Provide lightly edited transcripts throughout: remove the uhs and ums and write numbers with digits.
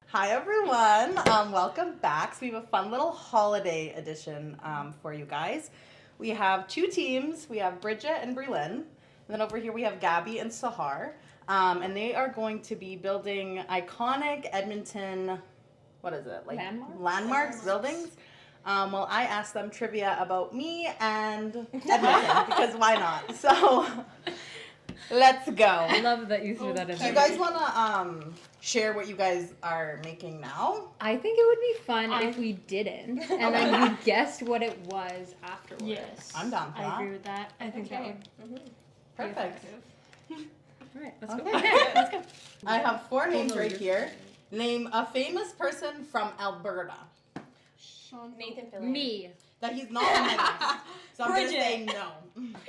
Hi everyone, welcome back. So we have a fun little holiday edition for you guys. We have two teams. We have Bridget and Brelyn. And then over here we have Gabby and Sahar. And they are going to be building iconic Edmonton, what is it? Like landmarks, buildings. Well, I asked them trivia about me and Edmonton because why not? So let's go. I love that you threw that in Do there. you guys want to share what you guys are making now? I think it would be fun if we didn't, and then you guessed what it was afterwards. Yes. I'm down for that. I agree with that. I think that would Perfect. be effective. All right, let's go. Okay, let's go. I have four names right here. Name a famous person from Alberta. Nathan Fillion. Me. That he's not on my list. So I'm going to say no.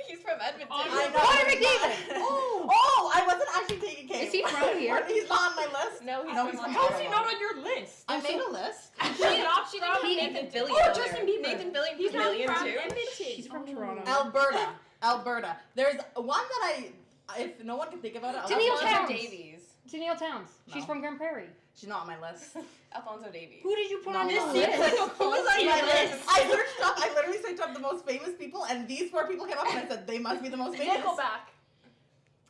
He's from Edmonton. I know. Connor McDavid. Oh, I wasn't actually taking Kate. Is he from here? He's not on my list. No, he's No, from from How is he Ottawa. not on your list? I made a list. She didn't Nathan Fillion. Oh, on Justin there. Bieber. Nathan Fillion. He's not Fillion from too. Edmonton. She's from Toronto. Alberta. There's one that if no one can think about it, I'll Danielle Alfonso Towns. Davies. Danielle Towns. She's No. from Grand Prairie. She's not on my list. Alfonso Davies. Who did you put No, on this no. list? Like a Who full was on my list. list? I literally searched up the most famous people, and these four people came up, and I said they must be the most famous. Nickelback.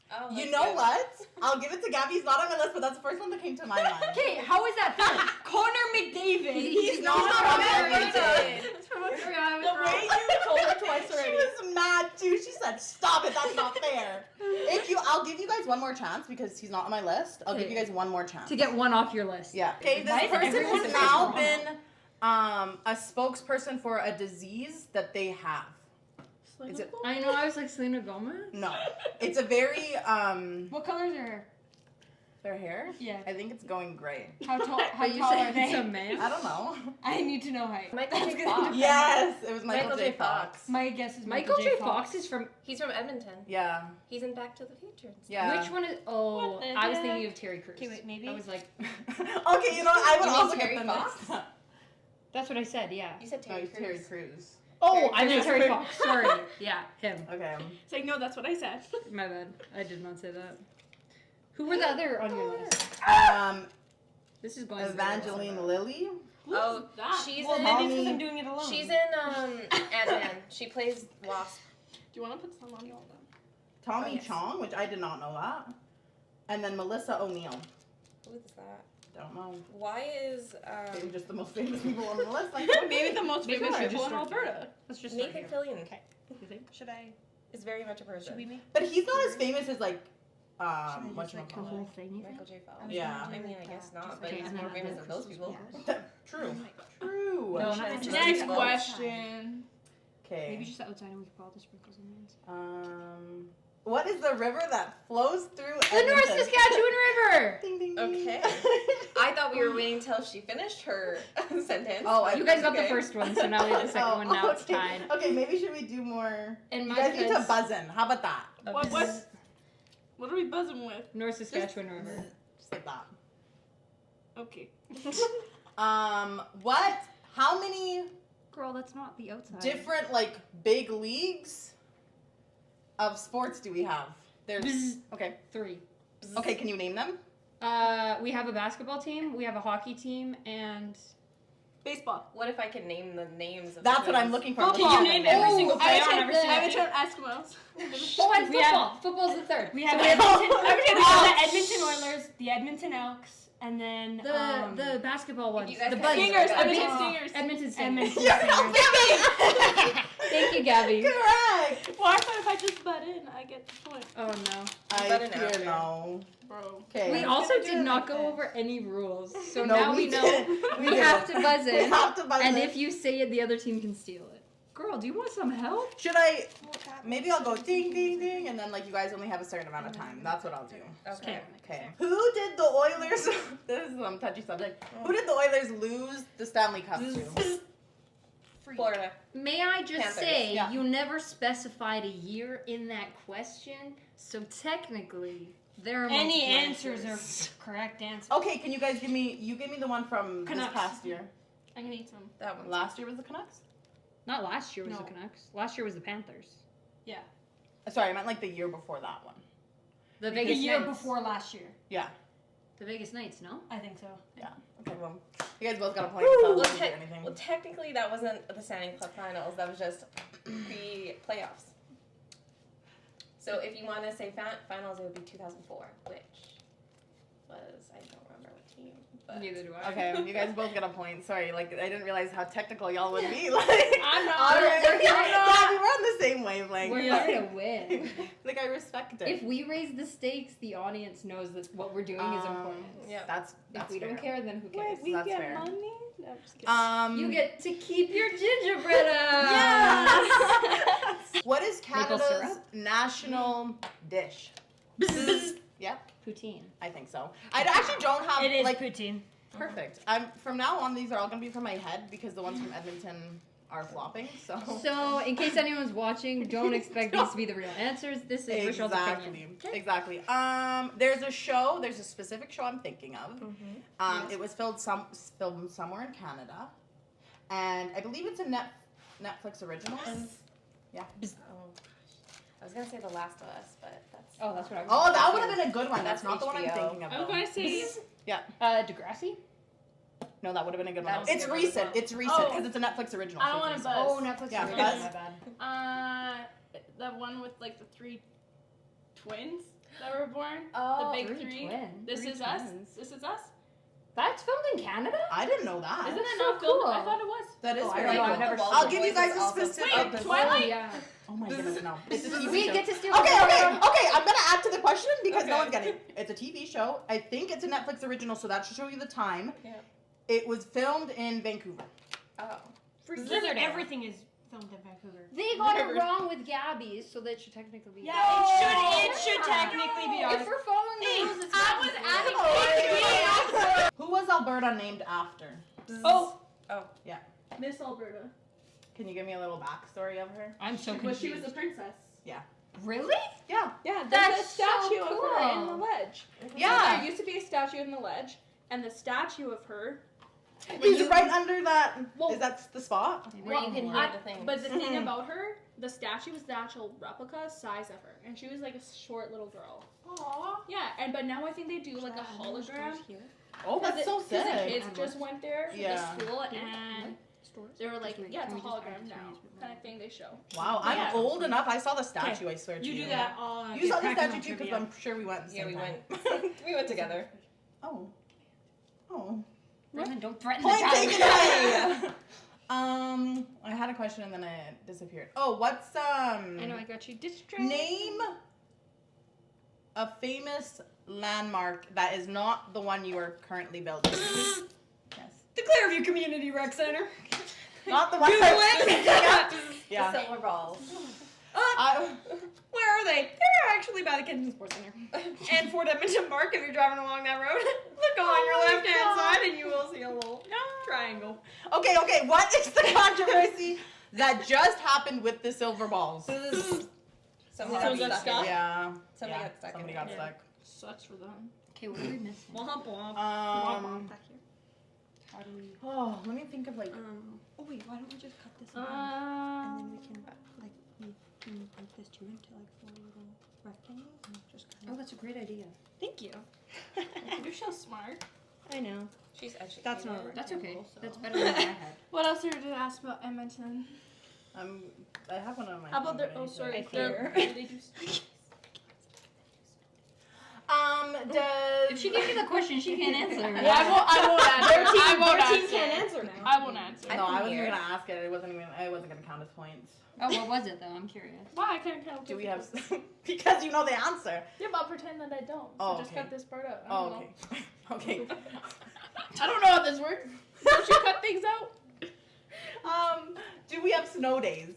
Oh, You that's know good. what? I'll give it to Gabby. He's not on my list, but that's the first one that came to my mind. Okay, how is that fun? Connor McDavid. He's not on my list. The way you told her twice She already. was mad too. She said, "Stop it! That's not fair." I'll give you guys one more chance because he's not on my list. I'll give you guys one more chance. To get one off your list. Yeah. Okay. Why This is person everyone has from now Toronto? been a spokesperson for a disease that they have. Is it? I know, I was like Selena Gomez. No. It's a very What colors are her? their hair. Yeah. I think it's going gray. How tall? How you tall said are it's a they? man? I don't know. I need to know height. Michael That's J. gonna Fox. depend. Yes, it was Michael J. Fox. My guess is Michael J. Fox is from. He's from Edmonton. Yeah. He's in Back to the Future. Yeah. Which one is. Oh, What the I was heck? thinking of Terry Crews. Okay, wait, maybe. I was like, Okay, you know what? I would You mean also Terry get the Fox? next. that's what I said, yeah. You said No, Terry he's Terry Crews. Crews. Oh, I meant Terry Terry Fox. Sorry. Yeah, him. Okay. It's like, no, that's what I said. My bad. I did not say that. Who were the other on your list? This is going Evangeline Lilly. Who's Oh, that? she's well, in- maybe it's because Tommy- I'm doing it alone. She's in Ant-Man. She plays Wasp. Do you want to put some on you? Tommy Oh, yes. Chong, which I did not know that. And then Melissa O'Neill. Who is that? Don't know. Why is Maybe just the most famous people on the list. Like, Maybe the most Maybe famous I people just in start Alberta. Let's just start Nathan here. Fillion? Okay. You think? Should I? Is very much a person. Should we make? but he's not as famous as like, I what just, like, you call it? thing, you Michael J. Fox. Yeah. I mean, I guess not, but Okay, he's and more then famous than those people. True. True. No, Should I not just Next keep going? question. Okay. Maybe just outside and we can put all the sprinkles in there. What is the river that flows through The North Edmonton? Saskatchewan River! Ding, ding, ding. Okay. I thought we were waiting till she finished her sentence. Oh, You guys got the Okay. first one, so now we have the second one. Now it's okay. tied. Okay, maybe should we do more? And You my guys need to quiz- buzz in. How about that? What are we buzzing with? North Saskatchewan River. Just like that. Okay. What? How many Girl, that's not the outside. different like big leagues of sports do we have? There's Bzz. okay. 3. Okay, can you name them? We have a basketball team, we have a hockey team, and Baseball. What if I could name the names of That's the what I'm teams? looking for. Can you name every single player on every single I team? Eskimos. oh, and We have- football. Football's the third. We have So the Edmonton Oilers, the Edmonton Elks, and then the basketball ones. You guys The can Buds. see Stingers, that. Edmonton Oh, Stingers. Edmonton Stingers. Edmonton You're Stingers. not Thank you, Gabby. Correct. Well, I thought if I just butt in, I get the point. Oh no. I better fear now. no. Bro. Okay. We I'm also gonna do did it not like go this. over any rules. So No, now we we know didn't. we We have did. to buzz We in. have to buzz And in. if you say it, the other team can steal it. Girl, do you want some help? Should I? Maybe I'll go ding ding ding, and then like you guys only have a certain amount of time. That's what I'll do. Okay. Okay. Who did the Oilers? This is some touchy subject. Who did the Oilers lose the Stanley Cup to? Florida. May I just Panthers, say, yeah. you never specified a year in that question, so technically, there are Any multiple answers are correct answers. Okay, can you guys give me? You give me the one from Canucks. this past year. I can eat some. That one. Last year was the Canucks. Not last year was No. the Canucks. Last year was the Panthers. Yeah. Sorry, I meant like the year before that one. The The Vegas year Knights. before last year. Yeah. The Vegas Knights, no? I think so. Yeah. Okay, well, you guys both got a point. So Well, I didn't do anything. well, technically that wasn't the Stanley Cup Finals. That was just the playoffs. So if you want to say finals, it would be 2004, which was, I don't remember what team. But Neither do I. Okay, you guys both get a point. Sorry, like I didn't realize how technical y'all would be. Like I'm not. alright, I'm yeah, we were on the same wavelength. We're here to win. Like I respect it. If we raise the stakes, the audience knows that what we're doing is important. yeah. That's If we fair. don't care, then who cares? we That's get fair. money? No, I'm just kidding. You get to keep your gingerbread up. Yeah. What is Maple Canada's syrup? national dish? Yep, Poutine. I think so. I actually don't have It is like poutine. perfect. I'm from now on. These are all gonna be from my head because the ones from Edmonton are flopping. So So, in case anyone's watching, don't expect these to be the real answers. This is Rachel's opinion. Exactly. There's a specific show I'm thinking of. It was filmed somewhere in Canada, and I believe it's a Netflix original. Yeah. Oh, gosh. I was gonna say The Last of Us, but that's. Oh, that's what I was Oh, that would have been a good one. That's That's not the one I'm HBO. thinking of. I was though. going to say. Degrassi? No, that would have been a good That one. was a It's good one as recent. well. It's recent Oh. because it's a Netflix original. I don't so wanna it's buzz. recent. Oh, Netflix Yeah, original. Buzz. My bad. The one with like the 3 twins that were born. Oh, the big Three three. twins. This Three is us. twins. This is us. That's filmed in Canada? I didn't know that. Isn't it so not filmed? cool. I thought it was. That is Oh, I very don't know, cool. I've never Walter I'll give you Boys guys is a also specific. Wait, filmed. Twilight? Oh, yeah. Oh my goodness, no. It's a TV We show. get to steal Okay, the okay, show. okay. I'm gonna add to the question because no Okay. one's getting it. It's a TV show. I think it's a Netflix original, so that should show you the time. Yeah. It was filmed in Vancouver. Oh. Literally everything is filmed in Vancouver. They got it Whatever. wrong with Gabby, so that should technically be. Yeah, it should technically be If ours. we're following the rules, it's I was adding Who was Alberta named after? Oh. Oh. Yeah. Miss Alberta. Can you give me a little backstory of her? I'm so Well, confused. she was a princess. Really? Yeah. Yeah, there's That's a statue so of her in the cool. ledge. Yeah. There used to be a statue in the ledge, and the statue of her. He's right under that. Well- Is that the spot? Where you can hear I- the thing. But the thing about her, the statue was the actual replica size of her, and she was like a short little girl. Aww. Yeah, but now I think they do like a hologram. Oh, that's so Because the sick. kids just went there for Yeah. the school, and they were like, yeah, it's a hologram now, kind of thing they show. Wow, I'm Yeah. old enough. I saw the statue. I swear to you. You do that all. You saw the statue too, because I'm sure we went. At the Yeah, same we time. went. We went together. Oh. Oh. Raymond, don't threaten Point the child. taken away. I had a question and then it disappeared. Oh, what's I know I got you distracted. name a famous landmark that is not the one you are currently building? Yes. The Clearview Community Rec Center. Not the one. Yeah. The silver balls. Where are they? They're actually by the Kensington Sports Center. And Fort Edmonton Park, if you're driving along that road. Look on your left-hand side and you will see a little triangle. Okay, what is the controversy that just happened with the silver balls? Someone So got that's stuck. in it. Yeah. Somebody got stuck. Somebody in got it. stuck. Sucks for them. Okay, what are we missing? Womp womp. Um, How do we... oh, let me think of like. Oh wait, why don't we just cut this in half, and then we can break this two into like 4 little rectangles and just kind Oh, that's a great idea. Thank you. You're so smart. I know. She's educated. That's not right. That's okay. That's better than I had. What else are you to ask about Edmonton? I have one on my. How about phone, the? but I Oh, need to- sorry. I fear. They do. Does If she gives you the question, she can't answer. Well, I won't answer. I won't Their team answer. can't answer now. I won't answer. no, I wasn't here. even gonna ask it. It wasn't gonna count as points. Oh, what was it though? I'm curious. Why I can't count? Do we have? Because you know the answer. Yeah, but I'll pretend that I don't. So Oh, just okay. cut this part out. I Oh, don't know. okay. Okay. I don't know how this works. Don't you cut things out? Do we have snow days?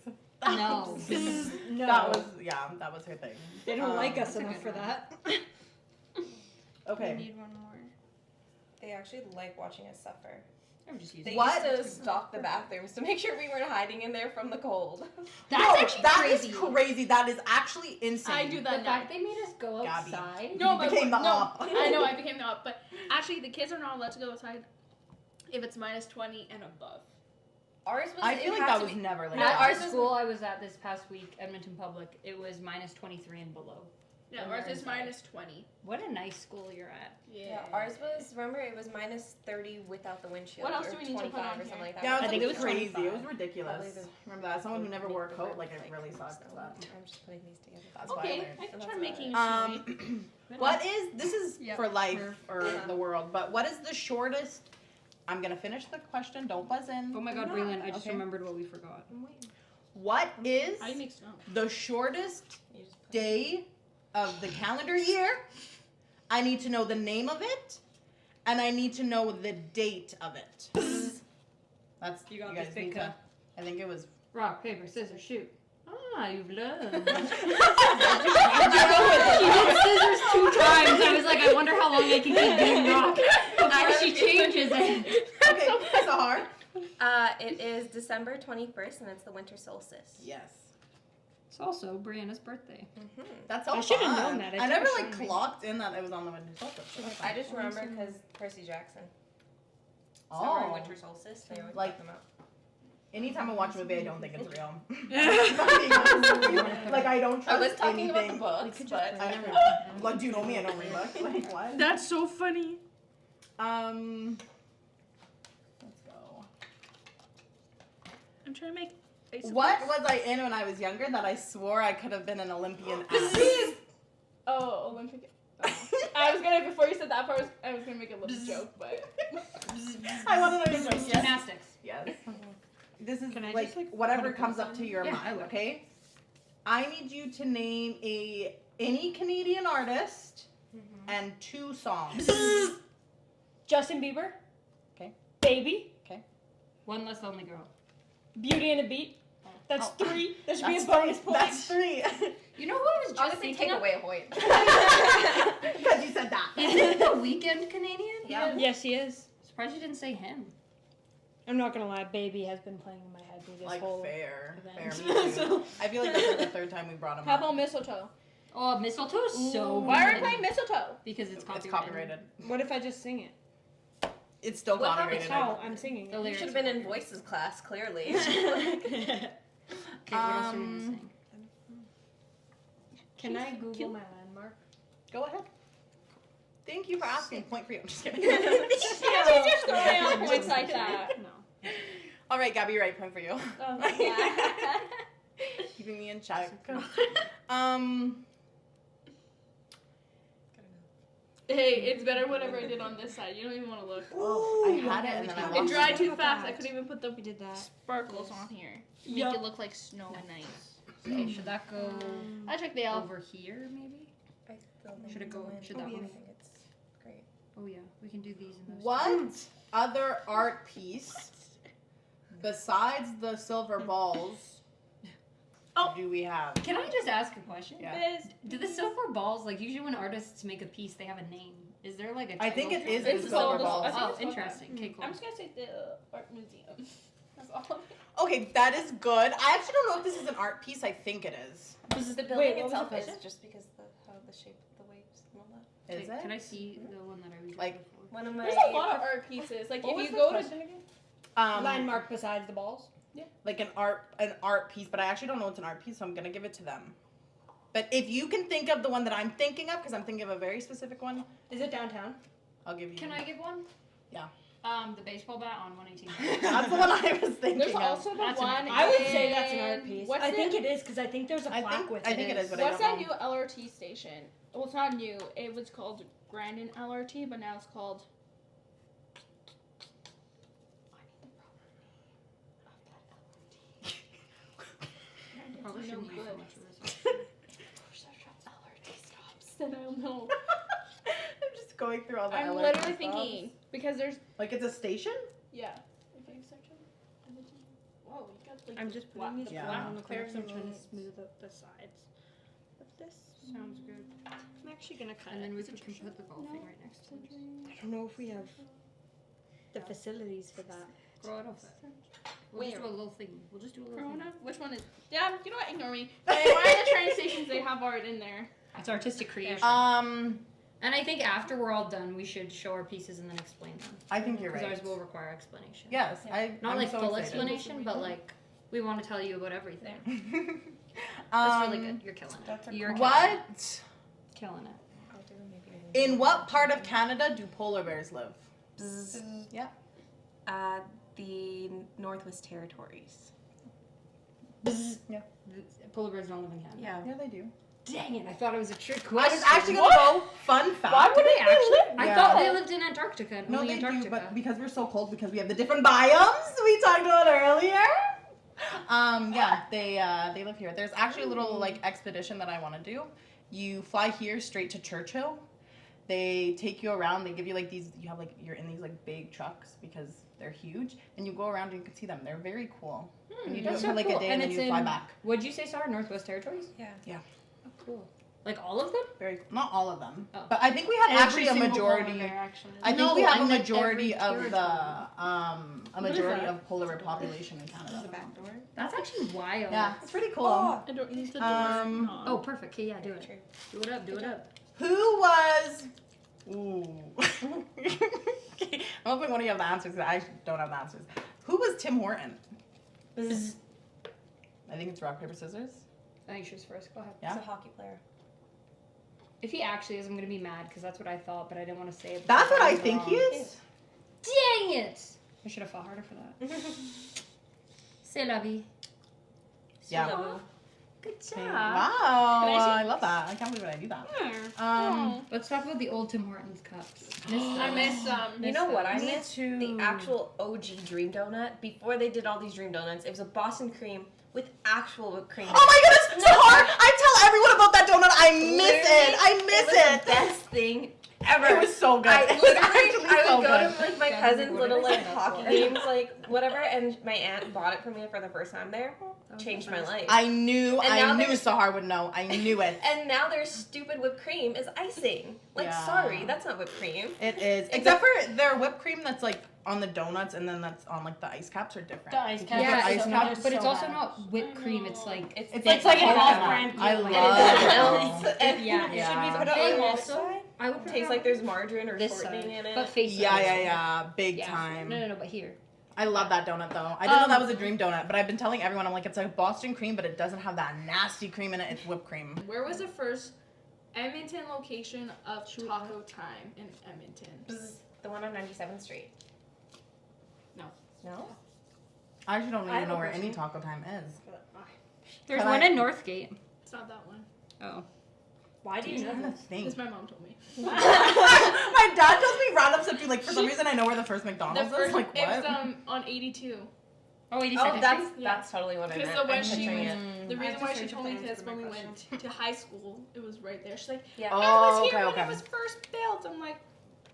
No. No. That was her thing. They don't like us That's a enough good for one. that. I Okay. need one more. They actually like watching us suffer. I'm just using They What? used to stock the bathrooms to make sure we weren't hiding in there from the cold. That's No, actually that crazy. is crazy. That is actually insane. I do The that now. fact they made us go Gabby. outside. No, You but became the no, op. I know I became the op, but actually the kids are not allowed to go outside if it's -20 and above. Ours was. I feel like that was never like At that. our school I was at this past week, Edmonton Public, it was minus 23 and below. Yeah, And ours they're is inside. minus 20. What a nice school you're at. Yeah, ours was. Remember, it was minus 30 without the windshield. What else or do we need to put 25 on or something here? like that. Yeah, it was, I think like, it was crazy. 25. It was ridiculous. Probably the- Remember that? Someone who never Make wore a the coat, rib like, it like really this, sucked. so But I'm just putting these together. that's why I Okay, learned. I can That's try what making I a smoothie. What is, this is Yep. for life or Uh-huh. the world, but what is the shortest, I'm going to finish the question, don't buzz in. Oh my god, No. Breland, I just Okay. remembered what we forgot. I'm waiting. What is How do you make snow? the shortest You just put day of the calendar year? I need to know the name of it, and I need to know the date of it. That's, You got guys this, need Pinka. to, I think it was. Rock, paper, scissors, shoot. Ah, you've learned. She She did scissors 2 times. I was like, I wonder how long I can keep doing rock before she changes it. Okay, Sahar. It is December 21st, and it's the winter solstice. Yes. It's also Brianna's birthday. Mm-hmm. That's so I should've fun. known that. It's I never so like shiny. clocked in that it was on the winter solstice. So that's I fun. just remember because Percy Jackson. Summer and Oh. winter solstice. They always Like- put them out. Anytime I watch a movie, I don't think it's real. If I'm being honest with you. Like I don't I trust was talking about the anything. books, but I like, do you know me? I don't read books. Like what? That's so funny. Let's go. I'm trying to make. What was I in when I was younger that I swore I could have been an Olympian athlete? Oh, Olympic. I was gonna before you said that part. I was gonna make a little joke, but I want to know your joke. Yes. Gymnastics. Yes. This is Can I like just, like, whatever put a comes pencil up in to it? your Yeah, I mind, will. okay? I need you to name any Canadian artist and 2 songs. Justin Bieber. Okay. Baby. One less lonely girl. Beauty and a Beat. That's Oh. 3. That should be a That's bonus three. point. That's 3. You know who I was just honestly, thinking take of? away Hoyt. Because you said that. Isn't The Weeknd Canadian? Yeah. Yes, he is. Surprised you didn't say him. I'm not gonna lie, Baby has been playing in my head through this Like whole fair. event. Fair, me too. I feel like that's like the 3rd time we brought him how up. about mistletoe? Oh, mistletoe is so Why are we good. playing mistletoe? Because it's copyrighted. It's copyrighted. What if I just sing it? It's still What copyrighted. It's how I'm singing The it. You lyrics should have are been in copyrighted. voices class, clearly. Okay, what else are we missing? Can I Google Cute. my landmark? Go ahead. Thank you for asking. Point for you. I'm just kidding. She's just throwing out points like that. No. All right, Gabby, right. Point for you. Oh, yeah. Keeping me in check. Hey, it's better whatever I did on this side. You don't even want to look. Oh, I had it and then I It lost dried it. too fast. I couldn't even put the We did that. sparkles on here. Make Yup. it look like snow and ice. Okay, should that go I took the L. over here, maybe? I still think Should it it's go- a win. should that I one- think it's great. Oh yeah, we can do these in those. What other art piece besides the silver balls do we have? Can I just ask a question? Yeah. Do the silver balls, like usually when artists make a piece, they have a name? Is there like a I think title it is for It's the the silver silver- balls. I think Oh, it's called interesting. Okay, cool. I'm just gonna say the art museum. That's all. Okay, that is good. I actually don't know if this is an art piece. I think it is. The building Wait, what was itself the is question? just because how the shape of the waves and all that. Is Okay, it? Can I see the one that I was Like- before? One of my There's a lot of art pieces. Like What if was you the go to question again? Landmark besides the balls. like an art piece, but I actually don't know it's an art piece, so I'm gonna give it to them. But if you can think of the one that I'm thinking of, because I'm thinking of a very specific one, Is it downtown? I'll give you. Can I give one? Yeah. The baseball bat on 118. That's the one I was thinking there's of. also the That's an one. art I would in- say that's an art piece. What's I it- think it is because I think there's a I plaque think- with I it. think it is, but I What's don't that know. new LRT station? Well, it's not new. It was called Grandin LRT, but now it's called. Probably No shouldn't use so good. much of this. LRT stops. Then I'll know. I'm just going through all the I'm LRT literally stops. thinking because there's Like it's a station? yeah. If you search it, whoa, you got like. I'm the just black- putting these Yeah. flat on the Clear curves. I'm trying to roads. smooth up the sides of this. Sounds good. I'm actually gonna cut And it. then we can put the golf thing right next to it. I don't know if we have the facilities for that. Grow out of it. We'll just do a little thing. We'll just do a little Corona? thing. Which one is? Yeah, you know what? Ignore me. Why are the train stations? They have art in there. It's artistic creation. And I think after we're all done, we should show our pieces and then explain them. I think you're Because right. ours will require explanation. Yes, Not I'm like so full excited. explanation, but like we want to tell you about everything. That's Um, really good. You're killing it. that's a You're cool- What? killing it. I'll do maybe In what part of Canada do polar bears live? Yeah. the Northwest Territories. Yeah. Polar bears don't live in Canada. Yeah. Yeah, they do. Dang it! I thought it was a trick I question. was actually gonna go. Fun fact. Why would they actually? I Yeah. thought they lived in Antarctica. And No, only they Antarctica. do, but because we're so cold, because we have the different biomes we talked about earlier. Yeah, they live here. There's actually a little like expedition that I want to do. You fly here straight to Churchill. They take you around. They give you like these. You have like you're in these like big trucks because they're huge, and you go around and you can see them. They're very cool. And you do it That's for so like cool. a day, and then it's you fly in- back. What'd you say, Sarah? Northwest Territories? Yeah. Oh, cool. Like all of them? Very not all of them, Oh. but I think we have actually a majority. actually. I think No, we have I a meant majority every of the a is majority that? of polar bear population in Canada. back door. That's actually wild. Yeah, it's pretty cool. I don't use the door. Um, Oh, perfect. Okay, yeah, do it. Do it up. Do it up. Who was? Ooh. I'm hoping one of you have the answers. 'Cause I don't have the answers. Who was Tim Horton? I think it's rock paper scissors. I think she was first. Go ahead. Yeah. He's a hockey player. If he actually is, I'm gonna be mad because that's what I thought, but I didn't want to say it. That's because what I was think he wrong. is. Dang it! I should have fought harder for that. C'est la vie. Yeah. Hello. Good Wow, job. I love that. I can't believe I do that. Let's talk about the old Tim Hortons cups. I miss You know what I Me miss? too. The actual OG Dream Donut. Before they did all these Dream Donuts, it was a Boston cream with actual whipped cream. Oh my goodness, so hard! I tell everyone about that donut. I miss it. I It miss was it. the best thing ever. It was so good. I It was literally, actually I so would go good. to like my Yeah, cousin's what little did I like sign up hockey for? games, like whatever, and my aunt bought it for me for the first time there. Changed my life. I knew And now I knew there's- Sahar would know. I knew it. And now their stupid whipped cream is icing. Like, Yeah. sorry, that's not whipped cream. It is. Except for their whipped cream that's like on the donuts and then that's on like the ice caps are different. The ice You caps get Yeah, are ice so caps. good. but it's so also bad. not whipped cream. It's like It's like an coconut. off-brand I peeling. love And it's it. vanilla. And Yeah. Yeah. Should we put it Hey, on the also, side? I would Tastes like there's margarine or This shortening side. in it. But face Yeah, size. yeah, big Yeah. time. No, but here. I love that donut though. I didn't know that was a dream donut, but I've been telling everyone I'm like it's like Boston cream, but it doesn't have that nasty cream in it. It's whipped cream. Where was the first Edmonton location of Taco Time in Edmonton? Bzz, the one on 97th Street. No. No? I actually don't I even have know a where any question. Taco Time is. There's Can one I- in Northgate. It's not that one. Oh. Why do you know I'm trying this? to think. Because my mom told me. My dad tells me random stuff too. Like for some reason, I know where the first The McDonald's first is. Like it what? was on 82. Oh, 82nd Oh, Street? that's totally what I Because meant. the when I'm she picturing was, it. the I reason have why to she search told me up the this answer when to we my went to high school, it was right there. She's like, Yeah. I was Oh, here okay, when okay. it was first built. I'm like,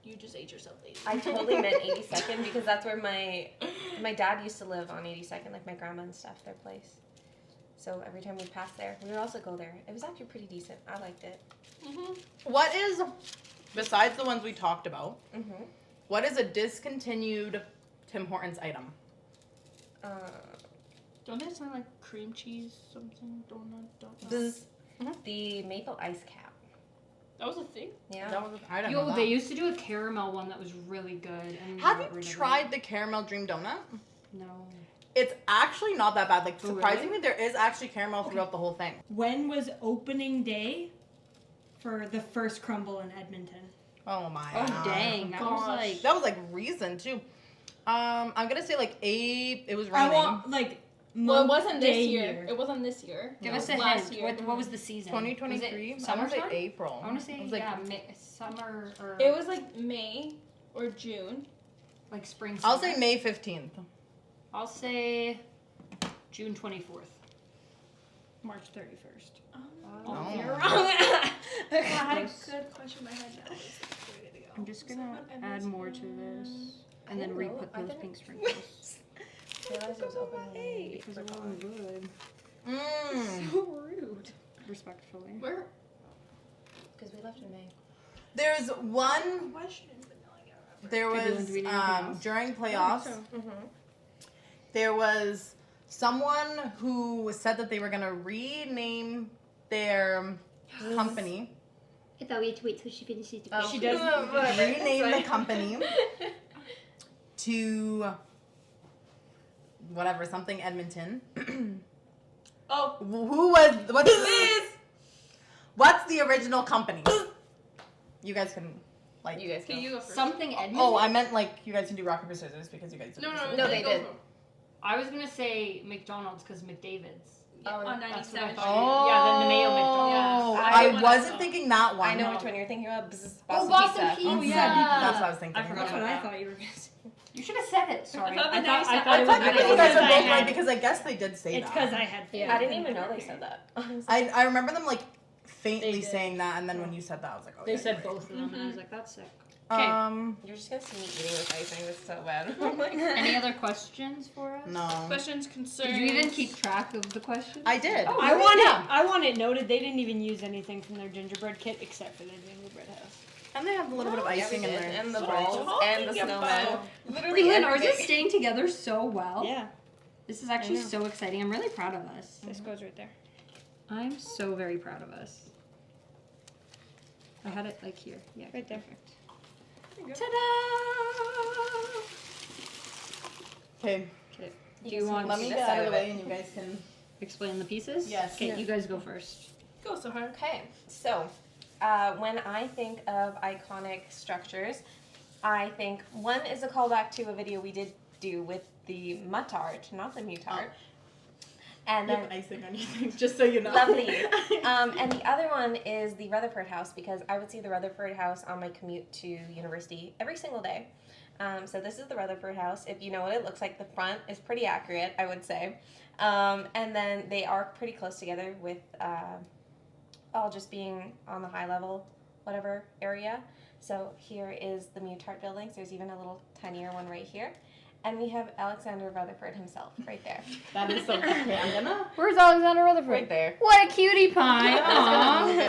you just ate yourself, lady. I totally meant 82nd because that's where my dad used to live on 82nd, like my grandma and stuff, their place. So every time we passed there, we would also go there. It was actually pretty decent. I liked it. What is besides the ones we talked about? Mm-hmm. What is a discontinued Tim Hortons item? Don't they sound like cream cheese something donut? The maple ice cap. That was a thing. Yeah. That was I don't know Yo, that. they used to do a caramel one that was really good. And Have they you got rid of it. tried the caramel dream donut? No. It's actually not that bad. Like Oh, really? surprisingly, there is actually caramel throughout the whole thing. When was opening day for the first crumble in Edmonton? Oh my. Oh, dang. That was Gosh. like... That was like recent too. I'm gonna say like it was I raining. want like Well, it month, wasn't this day, year. It wasn't this year. Give It us was a last hint. year. What was the season? 2023. Was it I want to say summertime? April. I want to say, It was like, summer or... It was like May or June. like spring, I'll summer. say May 15th. I'll say June 24th. March 31st. Oh. You're wrong. I had a Close. good question in my head now. It's like, where did it go? I'm just gonna Someone add Edmonton. more to this. And then I don't know. re-put I those didn't- pink sprinkles. I realized it was opening day. Because it wasn't good. Mm. So rude. Respectfully. Where? Because we left in May. There's one. Question, but no, I can't remember. There Okay, was do we need anything else? during playoffs. Mm-hmm. There was someone who said that they were gonna rename their company. I thought we had to wait till she finishes the Oh. She does. rename the company to whatever, something Edmonton. Oh. What's the original company? You guys can like. You guys Okay, go. you go first. Something Edmonton. Oh, I meant like you guys can do rock paper scissors because you guys. Did No, this. no, No, they go did. for it. I was gonna say McDonald's because McDavid's. Oh, On That's what I 97th thought. Street. Oh, Yeah, then the Mayo McDonald's. I I wasn't know. thinking that one. I know no. which one you're thinking of. Boston Oh, Boston Pizza. Pizza. Oh, yeah, that's what I was thinking. I forgot That's what about I that. thought you were gonna say. You should have said it. Sorry. I thought the I nice- thought I it thought was you because guys were I both had- right because I guess they did say It's that. because I had. Yeah. I didn't even know they said that. I remember them like They faintly did. saying that, and then when you said that, I was like, oh, They yeah, said you're right. both of them, and I was like, that's sick. You're just gonna see me eating this icing. This is so bad. Any other questions for us? No. Questions, concerns. Did you even keep track of the questions? I did. Oh, I want it noted they didn't even use anything from their gingerbread kit except for their gingerbread house. And they have a little bit of Yeah, we icing in did. there. And the What are you balls and the talking snowman. about? Literally Leland, ours is everything. staying together so well. Yeah, This is actually I know. so exciting. I'm really proud of us. this goes right there. I'm so very proud of us. I had it like here. Yeah, Right there. perfect. you go. Ta-da! Okay, Okay. You Do you can want let see me this get side out of of the it. way, and you guys can. explain the pieces? Yes. Okay, Yeah. you guys go first. Go so hard. Okay, so when I think of iconic structures, I think one is a callback to a video we did do with the mutard, not the mutard. And You then have icing on your things, just so you know. lovely. And the other one is the Rutherford House because I would see the Rutherford House on my commute to university every single day. So this is the Rutherford House. If you know what it looks like, the front is pretty accurate, I would say. And then they are pretty close together with all just being on the high level, whatever area. So here is the Mutart buildings. There's even a little tinier one right here. And we have Alexander Rutherford himself right there. That is so. Okay, I'm gonna. Where's Alexander Rutherford? Right there. What a cutie pie! Aww.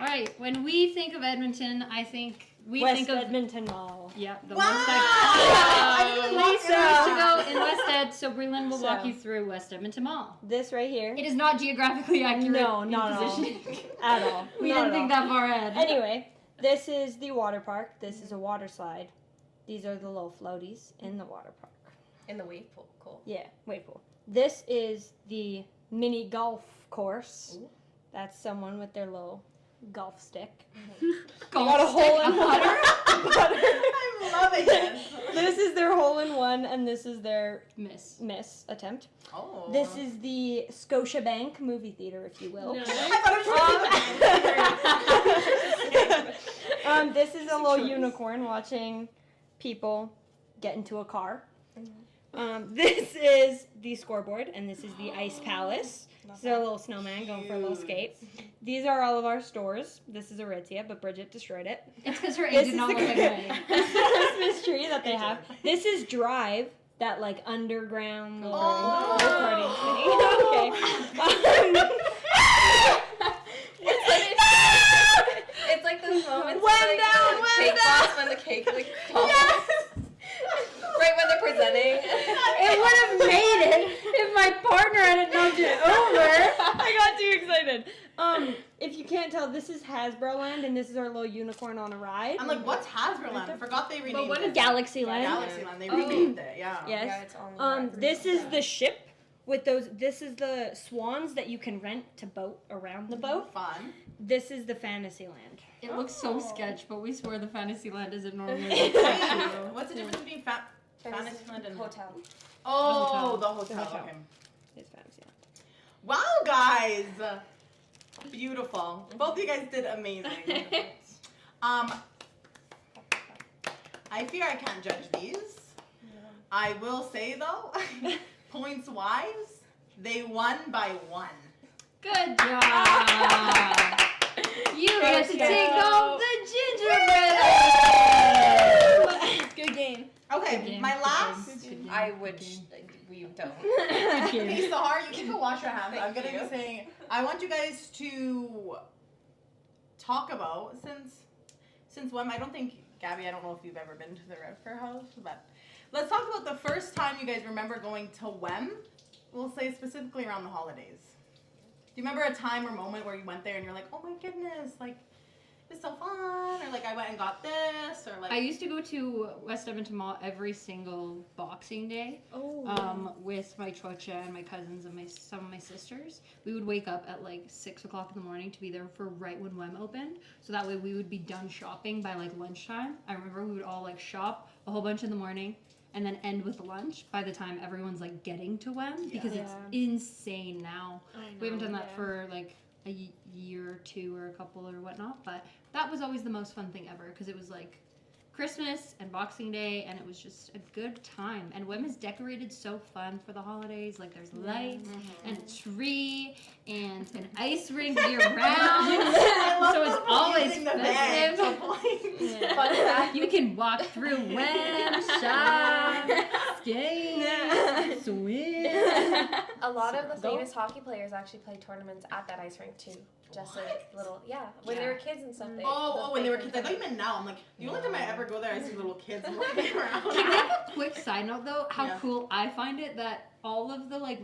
All right. When we think of Edmonton, I think we West think of Edmonton Mall. yeah the Wow! West Ed. I didn't walk Lisa around. used to go in West Ed, so Breland will walk So. you through West Edmonton Mall. This right here. It is not geographically accurate. No, in not at all. positioning. At all. We Not didn't at think all. that far ahead. Anyway, this is the water park. This is a water slide. These are the little floaties in the water park. In the wave pool. Cool. Yeah, wave pool. This is the mini golf course. Ooh. That's someone with their little golf stick. Golf got a hole stick in butter. I'm loving it. This is their hole in one, and this is their Miss. miss attempt. Oh. This is the Scotiabank movie theater, if you will. No. This is a little unicorn watching people get into a car. This is the scoreboard, and this is the Ice Palace. This is our little snowman going for a little skate. These are all of our stores. This is Aritzia, but Bridget destroyed it. It's because her This age did is not the look like mine. this is the Christmas tree that they have. This is Drive, that like underground little go-karting thing. Okay. It's like those moments When like down, the when cake down. boss when the cake like falls. Right when they're presenting. It would have made it if my partner hadn't knocked it over. I got too excited. If you can't tell, this is Hasbro Land, and this is our little unicorn on a ride. I'm like, what's Hasbroland? I forgot they renamed what it. is Galaxy Land. Galaxyland. They renamed it. Yeah. Yes. Yeah, it's on the This is the ship with those. This is the swans that you can rent to boat around the boat. Fun. This is the Fantasyland. It looks so sketch, but we swear the Fantasyland isn't normally. Wait, what's the difference between Fantasyland and hotel. Oh, the The hotel. hotel. Okay. It's Fantasyland. Wow, guys. Beautiful. Both of you guys did amazing. I fear I can't judge these. I will say though, points wise, they won by 1. Good job. You get to take home the gingerbread. Good game. Okay, Good game, my good last game, good game, I good would. game. We don't. Good game. Okay, Sahar, you can go wash your hands. I'm Thank gonna you. be saying I want you guys to talk about since when I don't think Gabby, I don't know if you've ever been to the Redford House, but let's talk about the first time you guys remember going to WEM. We'll say specifically around the holidays. Do you remember a time or moment where you went there and you're like, oh my goodness, like was so fun, or like I went and got this, or like. I used to go to West Edmonton Mall every single Boxing Day with my chocha and my cousins and some of my sisters. We would wake up at like 6 o'clock in the morning to be there for right when WEM opened. So that way we would be done shopping by like lunchtime. I remember we would all like shop a whole bunch in the morning and then end with lunch by the time everyone's like getting to WEM because it's insane now. We haven't done that for like a year or two or a couple or whatnot, but that was always the most fun thing ever because it was like Christmas and Boxing Day and it was just a good time. And WEM is decorated so fun for the holidays. Like there's lights and a tree and an ice rink year round. So it's always festive. Fun fact. You can walk through WEM, shop, skate, swim. A lot of the famous hockey players actually play tournaments at that ice rink too. Just like little, when they were kids and stuff. When they were kids. I thought you meant now. I'm like, the only time I ever go there, I see little kids running around. Can I have a quick side note though? How cool I find it that all of the like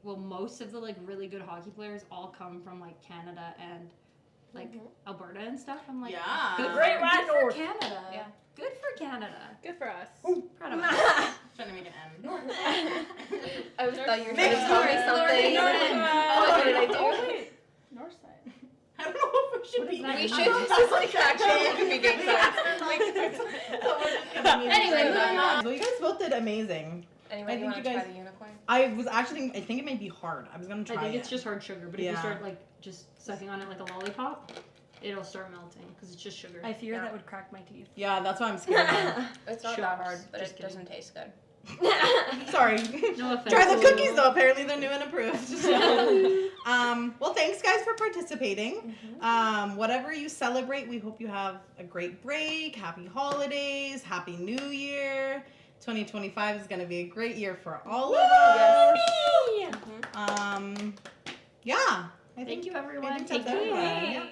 most of the like really good hockey players all come from like Canada and like Alberta and stuff. I'm like, good for Canada. Yeah. Good for Canada. Good for us. Proud of us. Trying to make an M. I thought you were trying to tell me something. What did I do? Wait. North side. I don't know if we should be. We should just like actually be big sides. Anyway, moving on. So you guys both did amazing. Anyway, you want to try the unicorn? I was actually I think it might be hard. I was gonna try. I think it. it's just hard sugar, but if you start like just sucking on it like a lollipop, it'll start melting because it's just sugar. I fear that would crack my teeth. Yeah, that's why I'm scared. It's not that hard, but it doesn't taste good. Sorry. No offense. Try the cookies though. Apparently they're new and approved. Well, thanks guys for participating. Whatever you celebrate, we hope you have a great break. Happy holidays. Happy New Year. 2025 is going to be a great year for all of us. Yes. Yeah. Thank you, everyone. Take care.